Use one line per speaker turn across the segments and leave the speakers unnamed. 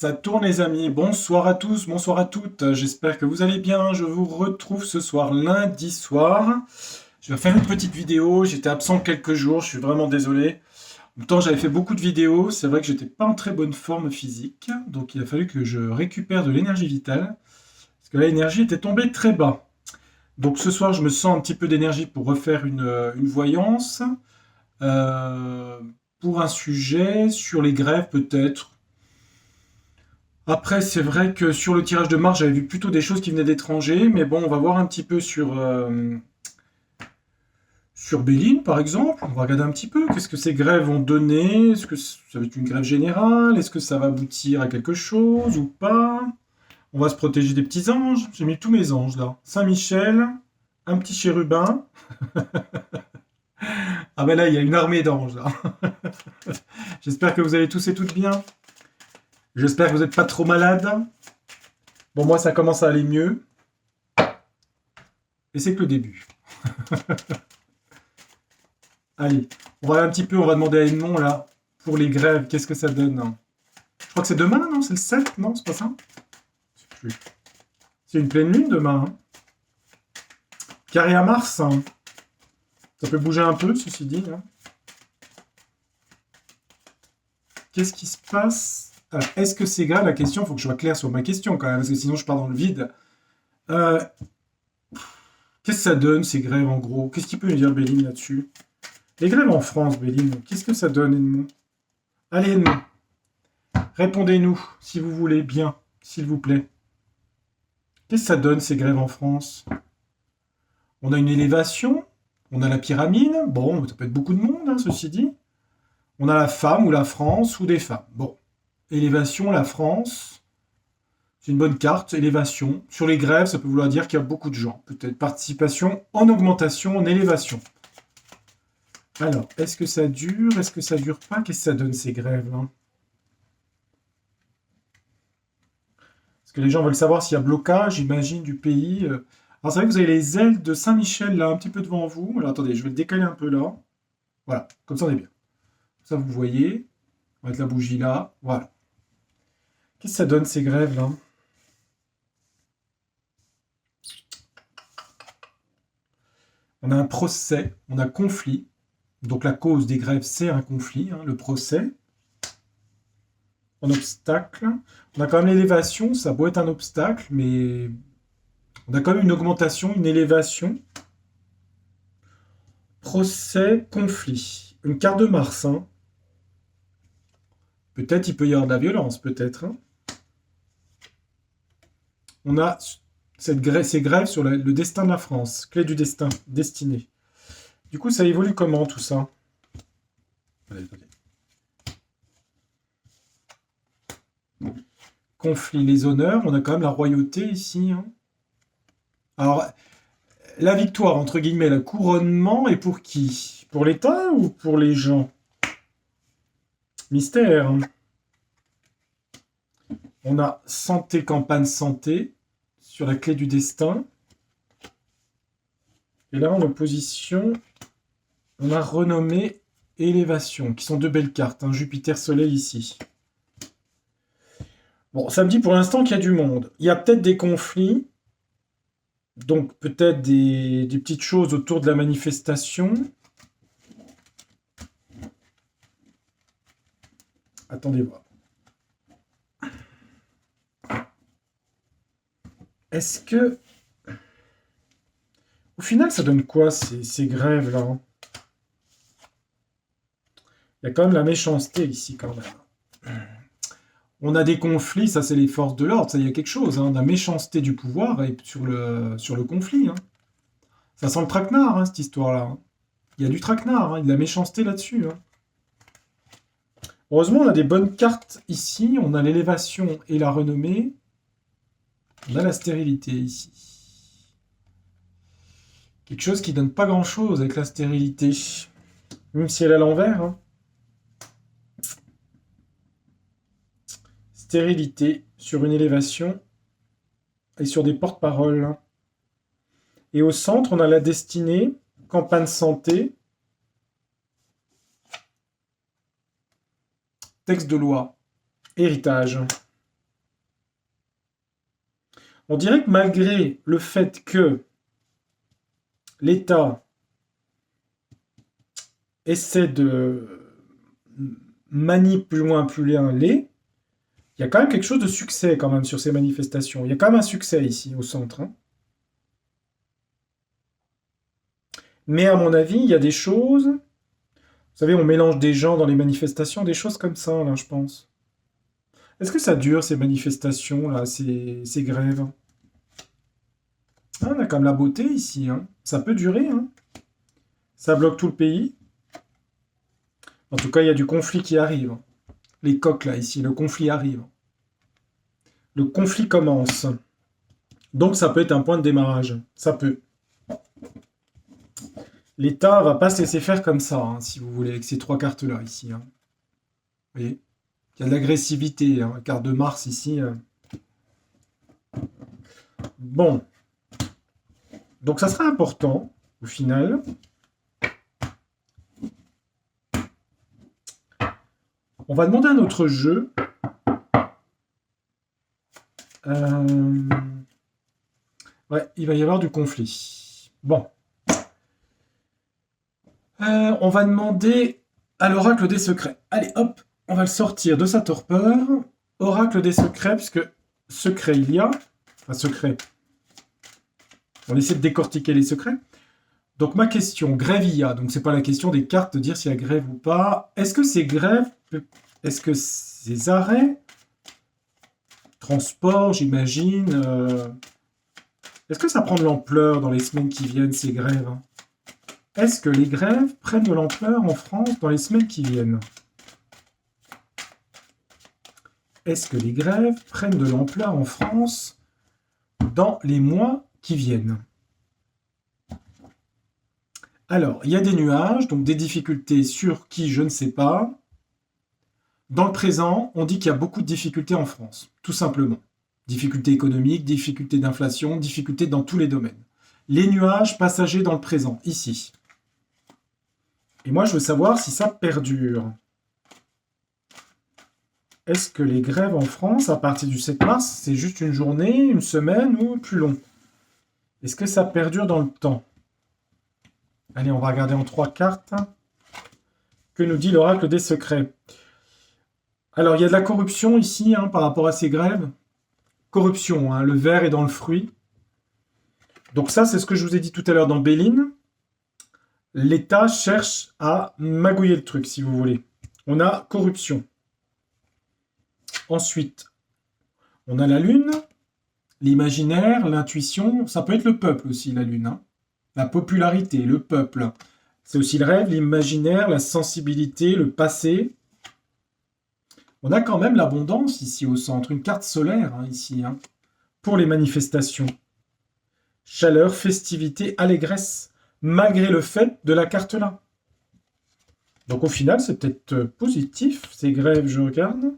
Ça tourne les amis, bonsoir à tous, bonsoir à toutes, j'espère que vous allez bien, je vous retrouve ce soir lundi soir. Je vais faire une petite vidéo, j'étais absent quelques jours, je suis vraiment désolé. En même temps j'avais fait beaucoup de vidéos, c'est vrai que j'étais pas en très bonne forme physique, donc il a fallu que je récupère de l'énergie vitale, parce que l'énergie était tombée très bas. Donc ce soir je me sens un petit peu d'énergie pour refaire une voyance, euh, pour un sujet sur les grèves peut-être. Après, c'est vrai que sur le tirage de marge, j'avais vu plutôt des choses qui venaient d'étrangers, mais bon, on va voir un petit peu sur Béline, par exemple. On va regarder un petit peu. Qu'est-ce que ces grèves vont donner? Est-ce que ça va être une grève générale? Est-ce que ça va aboutir à quelque chose ou pas? On va se protéger des petits anges. J'ai mis tous mes anges là. Saint-Michel, un petit chérubin. Ah ben là, il y a une armée d'anges là. J'espère que vous allez tous et toutes bien. J'espère que vous n'êtes pas trop malades. Bon, moi, ça commence à aller mieux. Et c'est que le début. Allez, on va aller un petit peu, on va demander à Edmond là, pour les grèves, qu'est-ce que ça donne, hein. Je crois que c'est demain, non? C'est le 7, non? C'est pas ça? Je sais plus. C'est une pleine lune demain, hein. Carré à Mars, hein. Ça peut bouger un peu, ceci dit, hein. Qu'est-ce qui se passe? Est-ce que c'est grave? La question, il faut que je sois clair sur ma question quand même, parce que sinon je pars dans le vide. Euh, Qu'est-ce que ça donne, ces grèves, en gros? Qu'est-ce qu'il peut nous dire Béline là-dessus? Les grèves en France, Béline, qu'est-ce que ça donne, Edmond? Allez, Edmond. Répondez-nous, si vous voulez bien, s'il vous plaît. Qu'est-ce que ça donne, ces grèves en France? On a une élévation, on a la pyramide, bon, ça peut être beaucoup de monde, hein, ceci dit. On a la femme ou la France ou des femmes. Bon, élévation, la France, c'est une bonne carte, élévation. Sur les grèves, ça peut vouloir dire qu'il y a beaucoup de gens. Peut-être participation en augmentation, en élévation. Alors, est-ce que ça dure? Est-ce que ça dure pas? Qu'est-ce que ça donne, ces grèves, là? Parce que les gens veulent savoir s'il y a blocage, j'imagine, du pays. Alors, c'est vrai que vous avez les ailes de Saint-Michel, là, un petit peu devant vous. Alors, attendez, je vais le décaler un peu là. Voilà, comme ça, on est bien. Ça, vous voyez. On va mettre la bougie là. Voilà. Qu'est-ce que ça donne, ces grèves, là? On a un procès, on a conflit. Donc, la cause des grèves, c'est un conflit, hein, le procès. En obstacle. On a quand même l'élévation, ça doit être un obstacle, mais on a quand même une augmentation, une élévation. Procès, conflit. Une carte de Mars, hein. Peut-être il peut y avoir de la violence, peut-être, hein. On a ces grèves sur le destin de la France. Clé du destin, destinée. Du coup, ça évolue comment, tout ça? Attendez, attendez. Conflit, les honneurs. On a quand même la royauté ici, hein. Alors, la victoire, entre guillemets, le couronnement est pour qui? Pour l'État ou pour les gens? Mystère, hein. On a santé, campagne santé, sur la clé du destin. Et là, en opposition, on a renommée, élévation, qui sont deux belles cartes, hein. Jupiter, Soleil ici. Bon, ça me dit pour l'instant qu'il y a du monde. Il y a peut-être des conflits, donc peut-être des petites choses autour de la manifestation. Attendez voir. Est-ce que... Au final, ça donne quoi, ces grèves-là, hein? Il y a quand même la méchanceté ici, quand même. On a des conflits, ça c'est les forces de l'ordre, ça il y a quelque chose, hein, la méchanceté du pouvoir et sur le conflit, hein. Ça sent le traquenard, hein, cette histoire-là, hein. Il y a du traquenard, hein, il y a de la méchanceté là-dessus, hein. Heureusement, on a des bonnes cartes ici, on a l'élévation et la renommée. On a la stérilité ici. Quelque chose qui donne pas grand-chose avec la stérilité, même si elle est à l'envers, hein. Stérilité sur une élévation et sur des porte-paroles, hein. Et au centre, on a la destinée, campagne santé, texte de loi, héritage. On dirait que malgré le fait que l'État essaie de manipuler un lait, il y a quand même quelque chose de succès quand même sur ces manifestations. Il y a quand même un succès ici au centre, hein. Mais à mon avis, il y a des choses. Vous savez, on mélange des gens dans les manifestations, des choses comme ça, là, je pense. Est-ce que ça dure, ces manifestations, là, ces grèves? Ah, on a quand même la beauté ici, hein. Ça peut durer, hein. Ça bloque tout le pays. En tout cas, il y a du conflit qui arrive. Les coqs, là, ici, le conflit arrive. Le conflit commence. Donc, ça peut être un point de démarrage. Ça peut. L'État va pas se laisser faire comme ça, hein, si vous voulez, avec ces trois cartes-là, ici, hein. Vous voyez? Il y a de l'agressivité, hein, carte de Mars, ici. Bon. Donc, ça sera important, au final. On va demander un autre jeu. Ouais, il va y avoir du conflit. Bon. On va demander à l'oracle des secrets. Allez, hop, on va le sortir de sa torpeur. Oracle des secrets, puisque secret il y a. Enfin, secret. On essaie de décortiquer les secrets. Donc, ma question, grève il y a. Donc, c'est pas la question des cartes de dire s'il y a grève ou pas. Est-ce que ces grèves, est-ce que ces arrêts, transport, j'imagine, est-ce que ça prend de l'ampleur dans les semaines qui viennent, ces grèves? Est-ce que les grèves prennent de l'ampleur en France dans les semaines qui viennent? Est-ce que les grèves prennent de l'ampleur en France dans les mois qui viennent? Alors, il y a des nuages, donc des difficultés sur qui, je ne sais pas. Dans le présent, on dit qu'il y a beaucoup de difficultés en France, tout simplement. Difficultés économiques, difficultés d'inflation, difficultés dans tous les domaines. Les nuages passagers dans le présent, ici. Et moi, je veux savoir si ça perdure. Est-ce que les grèves en France, à partir du 7 mars, c'est juste une journée, une semaine ou plus long? Est-ce que ça perdure dans le temps? Allez, on va regarder en 3 cartes. Que nous dit l'oracle des secrets? Alors, il y a de la corruption ici, hein, par rapport à ces grèves. Corruption, hein, le ver est dans le fruit. Donc ça, c'est ce que je vous ai dit tout à l'heure dans Béline. L'État cherche à magouiller le truc, si vous voulez. On a corruption. Ensuite, on a la Lune, l'imaginaire, l'intuition. Ça peut être le peuple aussi, la Lune, hein. La popularité, le peuple. C'est aussi le rêve, l'imaginaire, la sensibilité, le passé. On a quand même l'abondance ici au centre, une carte solaire, hein, ici, hein, pour les manifestations. Chaleur, festivité, allégresse, malgré le fait de la carte là. Donc au final, c'est peut-être positif, ces grèves, je regarde.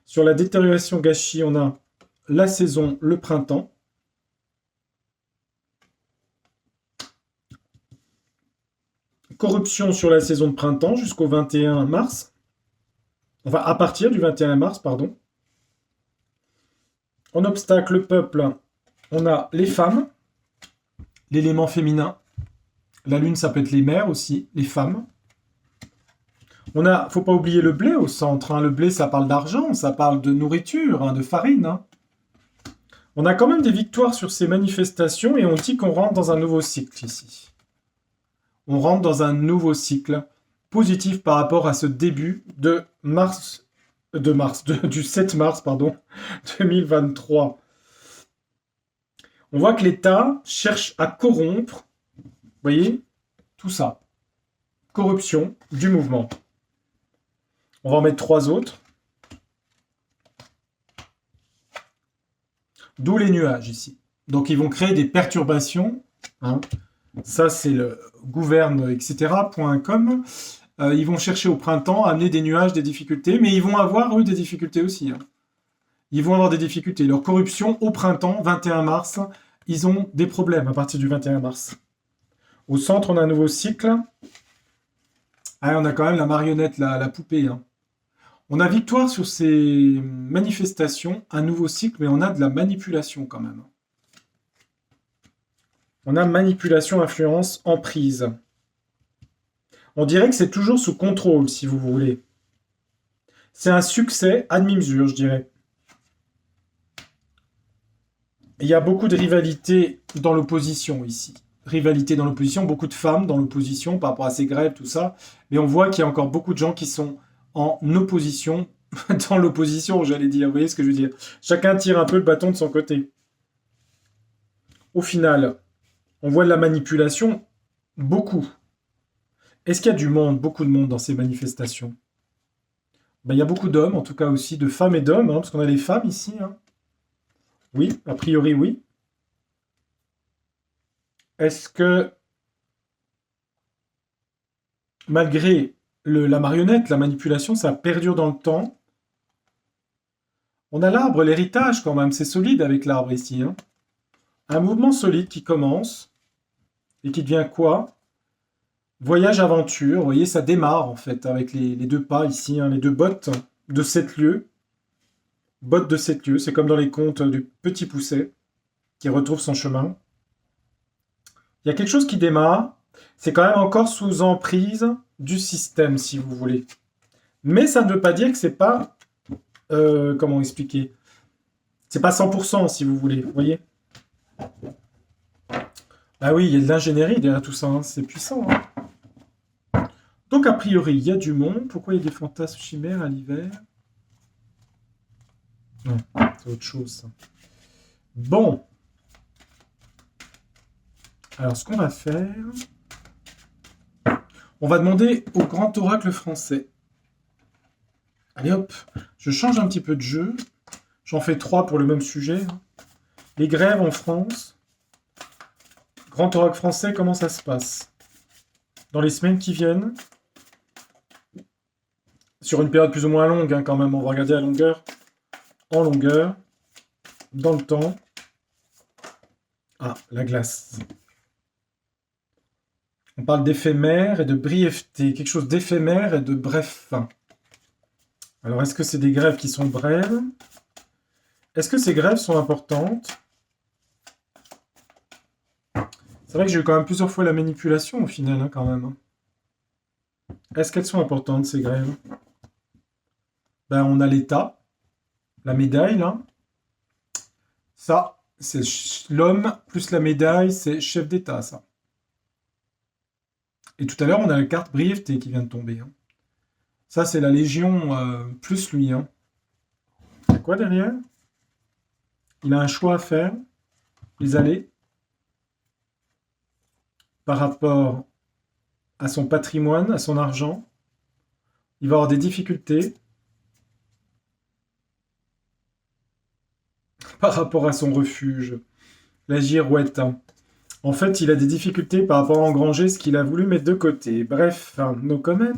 Sur la détérioration gâchis, on a la saison, le printemps. Corruption sur la saison de printemps jusqu'au 21 mars. Enfin, à partir du 21 mars, pardon. En obstacle, le peuple, on a les femmes, l'élément féminin. La lune, ça peut être les mères aussi, les femmes. On a, faut pas oublier le blé au centre, hein. Le blé, ça parle d'argent, ça parle de nourriture, hein, de farine, hein. On a quand même des victoires sur ces manifestations et on dit qu'on rentre dans un nouveau cycle ici. On rentre dans un nouveau cycle positif par rapport à ce début de du 7 mars, pardon, 2023. On voit que l'État cherche à corrompre, vous voyez, tout ça. Corruption du mouvement. On va en mettre 3 autres. D'où les nuages ici. Donc ils vont créer des perturbations, hein. Ça, c'est le gouverne, etc.com. Ils vont chercher au printemps à amener des nuages, des difficultés, mais ils vont avoir, eux, des difficultés aussi, hein. Ils vont avoir des difficultés. Leur corruption, au printemps, 21 mars, ils ont des problèmes à partir du 21 mars. Au centre, on a un nouveau cycle. Ah, on a quand même la marionnette, la poupée, hein. On a victoire sur ces manifestations, un nouveau cycle, mais on a de la manipulation quand même. On a manipulation, influence, emprise. On dirait que c'est toujours sous contrôle, si vous voulez. C'est un succès à demi-mesure, je dirais. Il y a beaucoup de rivalité dans l'opposition ici. Rivalité dans l'opposition, beaucoup de femmes dans l'opposition par rapport à ces grèves, tout ça. Mais on voit qu'il y a encore beaucoup de gens qui sont en opposition, dans l'opposition, j'allais dire. Vous voyez ce que je veux dire? Chacun tire un peu le bâton de son côté. Au final, on voit de la manipulation, beaucoup. Est-ce qu'il y a du monde, beaucoup de monde dans ces manifestations? Ben, il y a beaucoup d'hommes, en tout cas aussi, de femmes et d'hommes, hein, parce qu'on a les femmes ici. Hein. Oui, a priori, oui. Est-ce que, malgré la marionnette, la manipulation, ça perdure dans le temps? On a l'arbre, l'héritage quand même, c'est solide avec l'arbre ici. Hein. Un mouvement solide qui commence et qui devient quoi? Voyage aventure, vous voyez, ça démarre en fait avec les deux pas ici, hein, les deux bottes de 7 lieues. Bottes de 7 lieues, c'est comme dans les contes du Petit Poucet qui retrouve son chemin. Il y a quelque chose qui démarre, c'est quand même encore sous emprise du système, si vous voulez. Mais ça ne veut pas dire que c'est pas... comment expliquer? C'est pas 100%, si vous voulez, vous voyez? Ah oui, il y a de l'ingénierie derrière tout ça, hein, c'est puissant. Hein. Donc, a priori, il y a du monde. Pourquoi il y a des fantasmes chimères à l'hiver? Non, c'est autre chose, ça. Bon. Alors, ce qu'on va faire... On va demander au grand oracle français. Allez hop, je change un petit peu de jeu. J'en fais 3 pour le même sujet. Les grèves en France. Grand oracle français, comment ça se passe? Dans les semaines qui viennent. Sur une période plus ou moins longue, hein, quand même. On va regarder la longueur. En longueur. Dans le temps. Ah, la glace. On parle d'éphémère et de brièveté. Quelque chose d'éphémère et de bref. Alors, est-ce que c'est des grèves qui sont brèves? Est-ce que ces grèves sont importantes? C'est vrai que j'ai eu quand même plusieurs fois la manipulation au final, hein, quand même. Hein. Est-ce qu'elles sont importantes, ces grèves? Ben, on a l'État, la médaille, là. Ça, c'est l'homme plus la médaille, c'est chef d'État, ça. Et tout à l'heure, on a la carte brièveté qui vient de tomber. Hein. Ça, c'est la Légion plus lui. Hein. Il y a quoi derrière? Il a un choix à faire. Les allées. Par rapport à son patrimoine, à son argent. Il va avoir des difficultés. Par rapport à son refuge. La girouette. Hein. En fait, il a des difficultés par rapport à engranger ce qu'il a voulu mettre de côté. Bref, no comment.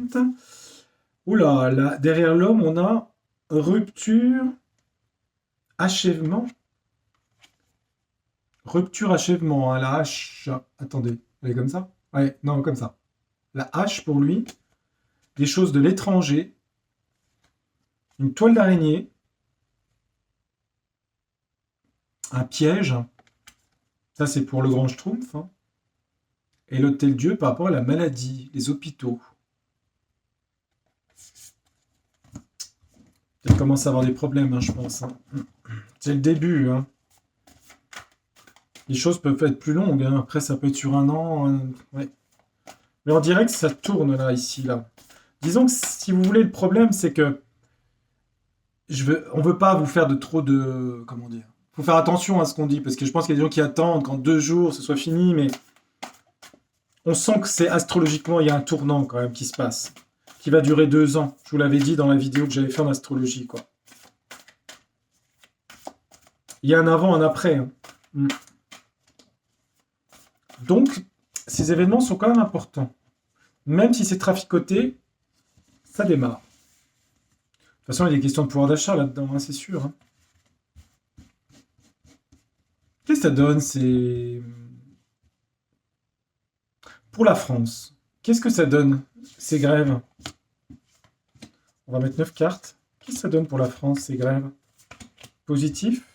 Oula, là, derrière l'homme, on a rupture, achèvement. Rupture, achèvement, hein, la hache. Attendez, elle est comme ça? Ouais, non, comme ça. La hache pour lui, des choses de l'étranger, une toile d'araignée, un piège. Ça, c'est pour le grand Schtroumpf. Hein. Et l'Hôtel Dieu par rapport à la maladie, les hôpitaux. Il commence à avoir des problèmes, hein, je pense. Hein. C'est le début. Hein. Les choses peuvent être plus longues. Hein. Après, ça peut être sur un an. Ouais. Mais on dirait que ça tourne là, ici, là. Disons que si vous voulez, le problème, c'est que on veut pas vous faire de trop de... Comment dire? Faut faire attention à ce qu'on dit, parce que je pense qu'il y a des gens qui attendent qu'en 2 jours, ce soit fini, mais on sent que c'est astrologiquement, il y a un tournant quand même qui se passe, qui va durer 2 ans. Je vous l'avais dit dans la vidéo que j'avais fait en astrologie, quoi. Il y a un avant, un après. Hein. Donc, ces événements sont quand même importants. Même si c'est traficoté, ça démarre. De toute façon, il y a des questions de pouvoir d'achat là-dedans, hein, c'est sûr. Hein. Qu'est-ce que ça donne, c'est... Pour la France, qu'est-ce que ça donne, ces grèves? On va mettre 9 cartes. Qu'est-ce que ça donne pour la France, ces grèves? Positif?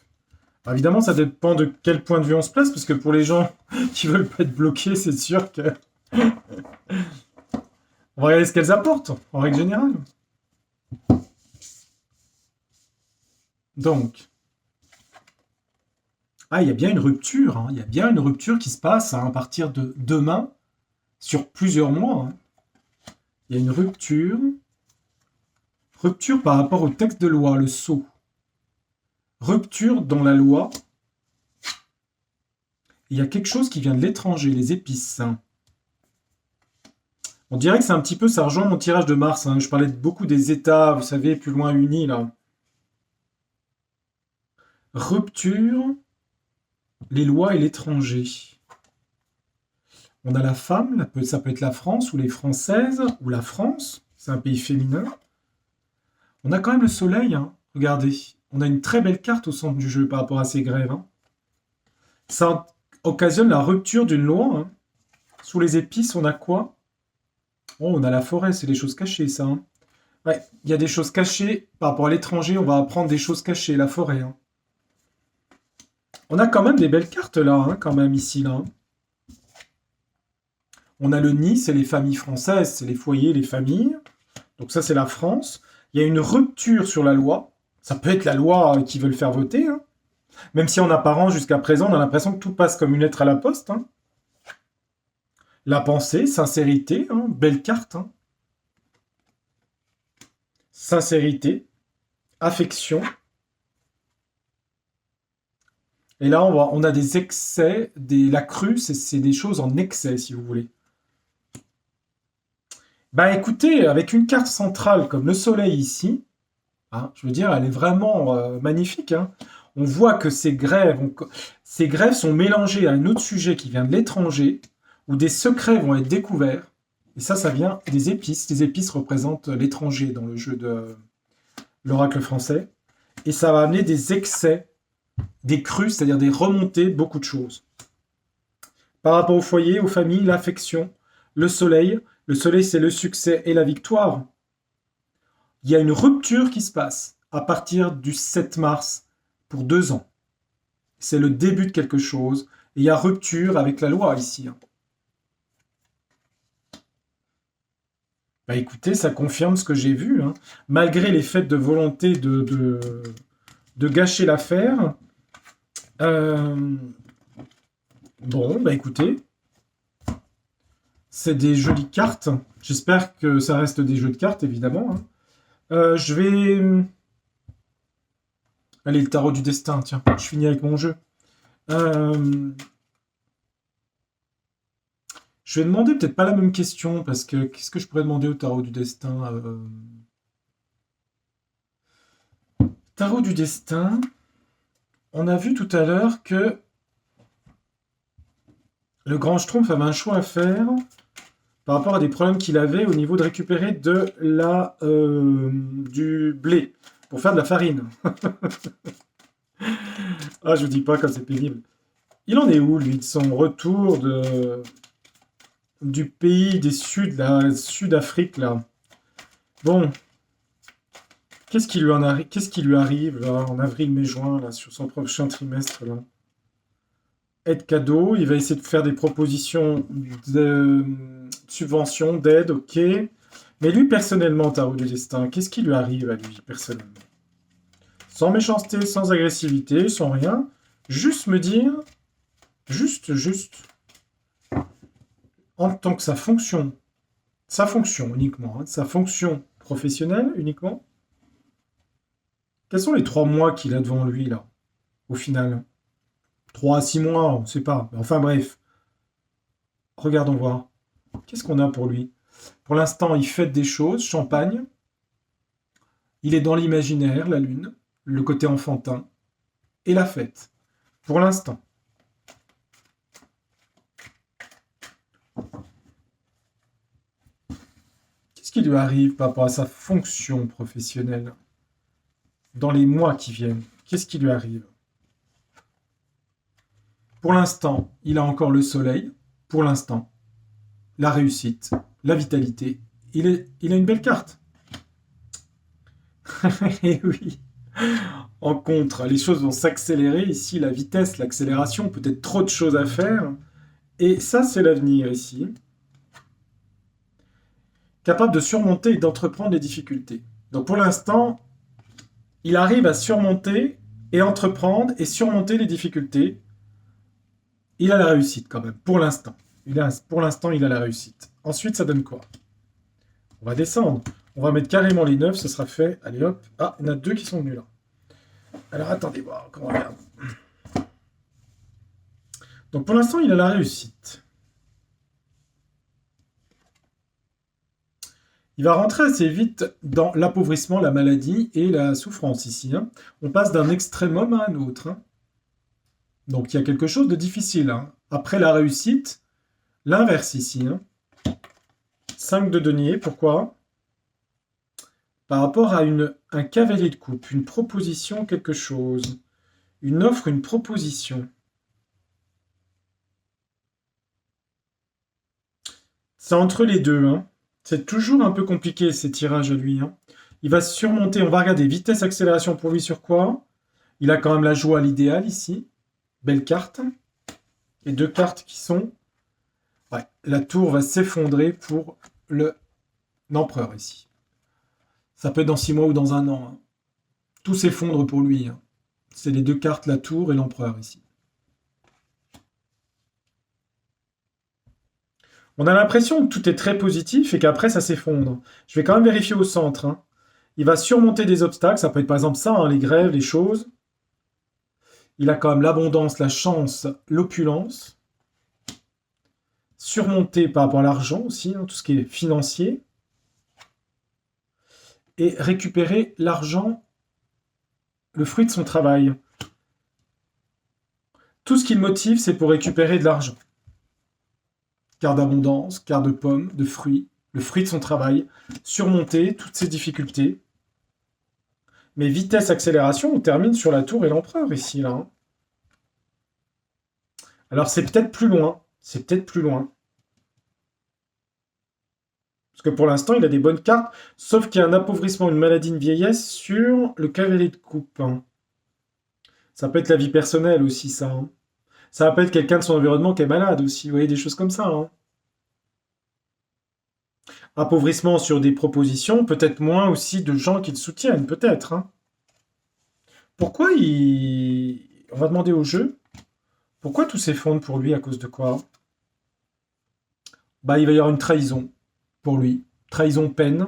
Évidemment, ça dépend de quel point de vue on se place, parce que pour les gens qui veulent pas être bloqués, c'est sûr que... On va regarder ce qu'elles apportent, en règle générale. Donc, il y a bien une rupture, hein. Il y a bien une rupture qui se passe hein, à partir de demain, sur plusieurs mois. Hein. Il y a une rupture. Rupture par rapport au texte de loi, le sceau. Rupture dans la loi. Il y a quelque chose qui vient de l'étranger, les épices. Hein. On dirait que c'est un petit peu, ça rejoint mon tirage de Mars. Hein. Je parlais beaucoup des États, vous savez, plus loin unis, là. Rupture, les lois et l'étranger. On a la femme, ça peut être la France, ou les Françaises, ou la France, c'est un pays féminin. On a quand même le soleil, hein. Regardez. On a une très belle carte au centre du jeu par rapport à ces grèves. Hein. Ça occasionne la rupture d'une loi. Hein. Sous les épices, on a quoi? Oh, on a la forêt, c'est des choses cachées, ça. Hein. Ouais, il y a des choses cachées. Par rapport à l'étranger, on va apprendre des choses cachées, la forêt. Hein. On a quand même des belles cartes là, hein, quand même, ici, là. Hein. On a le nid, c'est les familles françaises, c'est les foyers, les familles. Donc ça, c'est la France. Il y a une rupture sur la loi. Ça peut être la loi qu'ils veulent faire voter. Hein. Même si en apparence, jusqu'à présent, on a l'impression que tout passe comme une lettre à la poste. Hein. La pensée, sincérité, hein, belle carte. Hein. Sincérité, affection. Et là, on a des excès, la crue, c'est des choses en excès, si vous voulez. Bah écoutez, avec une carte centrale comme le soleil ici, hein, je veux dire, elle est vraiment magnifique. Hein. On voit que ces grèves sont mélangées à un autre sujet qui vient de l'étranger, où des secrets vont être découverts. Et ça vient des épices. Les épices représentent l'étranger dans le jeu de l'oracle français. Et ça va amener des excès, des crues, c'est-à-dire des remontées, beaucoup de choses. Par rapport au foyer, aux familles, l'affection, le soleil. Le soleil, c'est le succès et la victoire. Il y a une rupture qui se passe à partir du 7 mars pour 2 ans. C'est le début de quelque chose. Et il y a rupture avec la loi ici. Hein. Bah écoutez, ça confirme ce que j'ai vu. Hein. Malgré les faits de volonté de gâcher l'affaire. Bon, bah écoutez. C'est des jolies cartes. J'espère que ça reste des jeux de cartes, évidemment. Hein. Je vais... Allez, le tarot du destin, tiens. Je finis avec mon jeu. Je vais demander peut-être pas la même question, parce que qu'est-ce que je pourrais demander au tarot du destin Tarot du destin, on a vu tout à l'heure que le grand Schtroumpf avait un choix à faire par rapport à des problèmes qu'il avait au niveau de récupérer du blé pour faire de la farine. Je vous dis pas comme c'est pénible. Il en est où, lui, de son retour du pays des Sud, la Sud-Afrique, là? Bon, qu'est-ce qui lui arrive là, en avril, mai, juin, là, sur son prochain trimestre, là? Aide cadeau, il va essayer de faire des propositions de subventions, d'aide, ok. Mais lui, personnellement, tarot du destin, qu'est-ce qui lui arrive à lui, personnellement? Sans méchanceté, sans agressivité, sans rien. Juste me dire, juste, en tant que sa fonction uniquement, hein, sa fonction professionnelle uniquement. Quels sont les 3 mois qu'il a devant lui, là, au final? 3 à 6 mois, on ne sait pas. Enfin bref, regardons voir. Qu'est-ce qu'on a pour lui? Pour l'instant, il fête des choses, champagne. Il est dans l'imaginaire, la lune, le côté enfantin, et la fête. Pour l'instant. Qu'est-ce qui lui arrive par rapport à sa fonction professionnelle dans les mois qui viennent? Qu'est-ce qui lui arrive? Pour l'instant, il a encore le soleil. Pour l'instant, la réussite, la vitalité. Il a une belle carte. Et oui. En contre, les choses vont s'accélérer. Ici, la vitesse, l'accélération, peut-être trop de choses à faire. Et ça, c'est l'avenir ici. Capable de surmonter et d'entreprendre les difficultés. Donc pour l'instant, il arrive à surmonter et entreprendre et surmonter les difficultés. Il a la réussite quand même, pour l'instant. Pour l'instant, il a la réussite. Ensuite, ça donne quoi? On va descendre. On va mettre carrément les 9, ce sera fait. Allez hop. Ah, il y en a 2 qui sont venus là. Alors attendez voir comment on regarde. Donc pour l'instant, il a la réussite. Il va rentrer assez vite dans l'appauvrissement, la maladie et la souffrance ici. Hein. On passe d'un extrémum à un autre. Hein. Donc il y a quelque chose de difficile. Hein. Après la réussite, l'inverse ici. Hein. 5 de denier, pourquoi? Par rapport à un cavalier de coupe, une proposition, quelque chose. Une offre, une proposition. C'est entre les deux. Hein. C'est toujours un peu compliqué ces tirages à lui. Hein. Il va surmonter, on va regarder vitesse, accélération pour lui sur quoi? Il a quand même la joie à l'idéal ici. Belle carte. Et 2 cartes qui sont... Ouais, la tour va s'effondrer pour l'empereur ici. Ça peut être dans 6 mois ou dans 1 an. Hein. Tout s'effondre pour lui. Hein. C'est les 2 cartes, la tour et l'empereur ici. On a l'impression que tout est très positif et qu'après ça s'effondre. Je vais quand même vérifier au centre. Hein. Il va surmonter des obstacles. Ça peut être par exemple ça, hein, les grèves, les choses. Il a quand même l'abondance, la chance, l'opulence. Surmonter par rapport à l'argent aussi, hein, tout ce qui est financier. Et récupérer l'argent, le fruit de son travail. Tout ce qui le motive, c'est pour récupérer de l'argent. Carte d'abondance, carte de pommes, de fruits, le fruit de son travail, surmonter toutes ces difficultés. Mais vitesse, accélération, on termine sur la tour et l'empereur ici, là. Hein. Alors c'est peut-être plus loin, c'est peut-être plus loin. Parce que pour l'instant, il a des bonnes cartes, sauf qu'il y a un appauvrissement, une maladie, une vieillesse sur le cavalier de coupe. Hein. Ça peut être la vie personnelle aussi, ça. Hein. Ça peut être quelqu'un de son environnement qui est malade aussi, vous voyez, des choses comme ça. Hein. Appauvrissement sur des propositions, peut-être moins aussi de gens qui le soutiennent, peut-être. Hein. Pourquoi il... On va demander au jeu. Pourquoi tout s'effondre pour lui à cause de quoi? Bah, il va y avoir une trahison pour lui. Trahison, peine.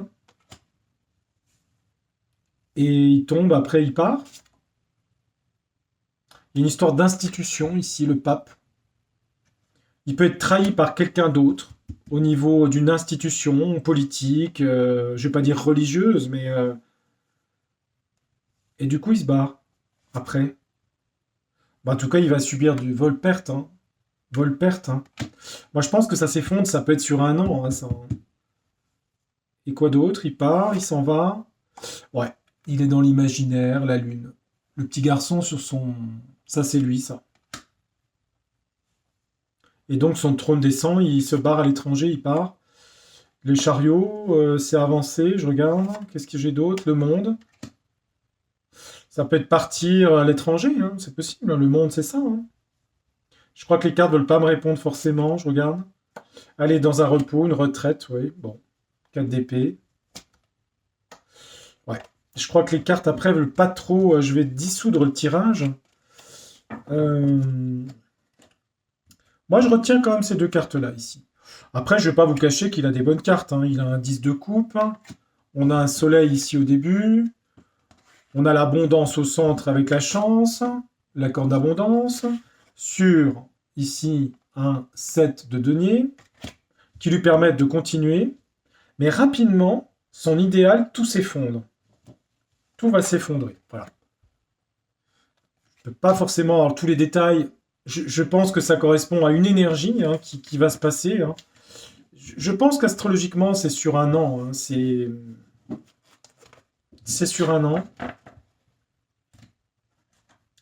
Et il tombe, après il part. Il y a une histoire d'institution ici, le pape. Il peut être trahi par quelqu'un d'autre au niveau d'une institution politique, je vais pas dire religieuse, mais... Et du coup, il se barre. Après. Bah, en tout cas, il va subir du vol-perte. Hein. Vol-perte. Hein. Moi, je pense que ça s'effondre, ça peut être sur 1 an. Hein, ça. Et quoi d'autre? Il part, il s'en va. Ouais, il est dans l'imaginaire, la lune. Le petit garçon sur son... Ça, c'est lui, ça. Et donc, son trône descend, il se barre à l'étranger, il part. Les chariots, c'est avancé, je regarde. Qu'est-ce que j'ai d'autre? Le monde. Ça peut être partir à l'étranger, hein, c'est possible. Hein. Le monde, c'est ça. Hein. Je crois que les cartes veulent pas me répondre forcément, je regarde. Aller dans un repos, une retraite, oui. Bon, 4 d'épée. Ouais. Je crois que les cartes après veulent pas trop... je vais dissoudre le tirage. Moi, je retiens quand même ces 2 cartes-là, ici. Après, je vais pas vous cacher qu'il a des bonnes cartes. Hein. Il a un 10 de coupe. On a un soleil ici au début. On a l'abondance au centre avec la chance. La corde d'abondance. Sur, ici, un 7 de denier. Qui lui permettent de continuer. Mais rapidement, son idéal, tout s'effondre. Tout va s'effondrer. Voilà. Je ne peux pas forcément avoir tous les détails. Je pense que ça correspond à une énergie hein, qui va se passer. Hein. Je pense qu'astrologiquement, c'est sur 1 an. Hein. C'est sur 1 an.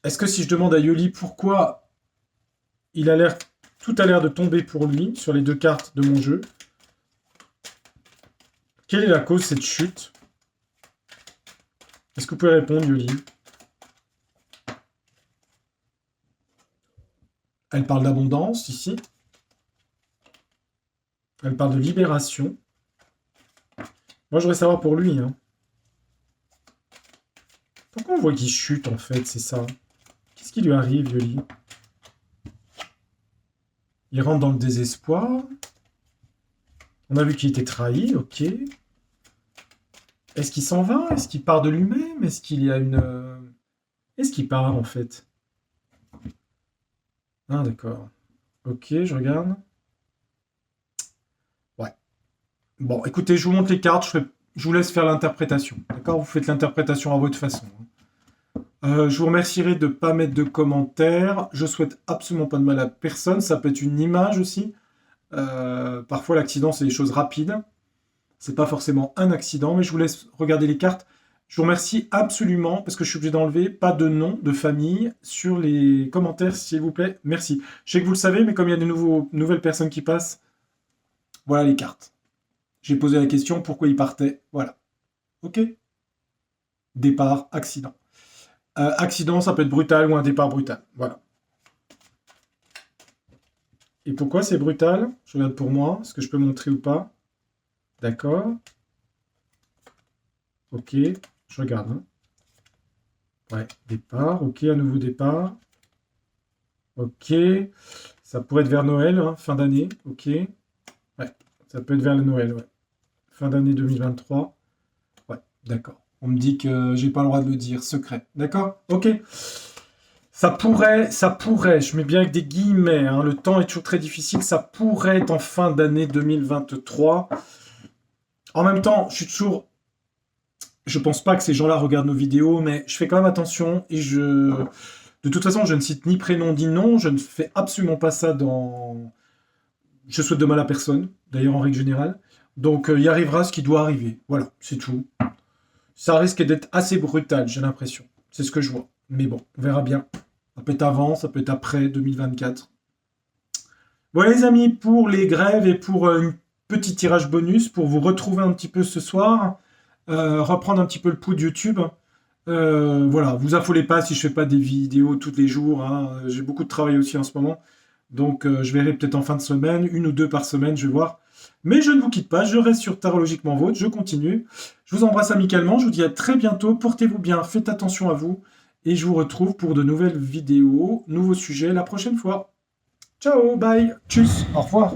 Est-ce que si je demande à Yoli pourquoi tout a l'air de tomber pour lui sur les 2 cartes de mon jeu, quelle est la cause de cette chute? Est-ce que vous pouvez répondre, Yoli? Elle parle d'abondance, ici. Elle parle de libération. Moi, je voudrais savoir pour lui. Hein. Pourquoi on voit qu'il chute, en fait, c'est ça? Qu'est-ce qui lui arrive, Yoli? Il rentre dans le désespoir. On a vu qu'il était trahi, ok. Est-ce qu'il s'en va? Est-ce qu'il part de lui-même? Est-ce qu'il y a une... Est-ce qu'il part, en fait? Ah, d'accord. Ok, je regarde. Ouais. Bon, écoutez, je vous montre les cartes, je vous laisse faire l'interprétation. D'accord? Vous faites l'interprétation à votre façon. Je vous remercierai de ne pas mettre de commentaires. Je souhaite absolument pas de mal à personne. Ça peut être une image aussi. Parfois, l'accident, c'est des choses rapides. C'est pas forcément un accident, mais je vous laisse regarder les cartes. Je vous remercie absolument, parce que je suis obligé d'enlever pas de nom, de famille, sur les commentaires, s'il vous plaît. Merci. Je sais que vous le savez, mais comme il y a de nouvelles personnes qui passent, voilà les cartes. J'ai posé la question, pourquoi il partait? Voilà. Ok? Départ, accident. Accident, ça peut être brutal ou un départ brutal. Voilà. Et pourquoi c'est brutal? Je regarde pour moi, est-ce que je peux montrer ou pas? D'accord. Ok, je regarde. Hein. Ouais, départ, ok, à nouveau départ. Ok, ça pourrait être vers Noël, hein, fin d'année, ok. Ouais, ça peut être vers le Noël, ouais. Fin d'année 2023. Ouais, d'accord. On me dit que j'ai pas le droit de le dire, secret. D'accord? Ok. Ça pourrait, je mets bien avec des guillemets, hein, le temps est toujours très difficile, ça pourrait être en fin d'année 2023. En même temps, je pense pas que ces gens-là regardent nos vidéos, mais je fais quand même attention et de toute façon, je ne cite ni prénom ni nom, je ne fais absolument pas ça dans... Je souhaite de mal à personne, d'ailleurs en règle générale. Donc il arrivera ce qui doit arriver. Voilà, c'est tout. Ça risque d'être assez brutal, j'ai l'impression. C'est ce que je vois. Mais bon, on verra bien. Ça peut être avant, ça peut être après 2024. Voilà les amis, pour les grèves et pour un petit tirage bonus, pour vous retrouver un petit peu ce soir, reprendre un petit peu le pouls de YouTube. Voilà, vous affolez pas si je fais pas des vidéos tous les jours. Hein. J'ai beaucoup de travail aussi en ce moment. Donc je verrai peut-être en fin de semaine, 1 ou 2 par semaine, je vais voir. Mais je ne vous quitte pas, je reste sur Tarologiquement Vôtre, je continue. Je vous embrasse amicalement, je vous dis à très bientôt, portez-vous bien, faites attention à vous, et je vous retrouve pour de nouvelles vidéos, nouveaux sujets la prochaine fois. Ciao, bye, tchuss, au revoir.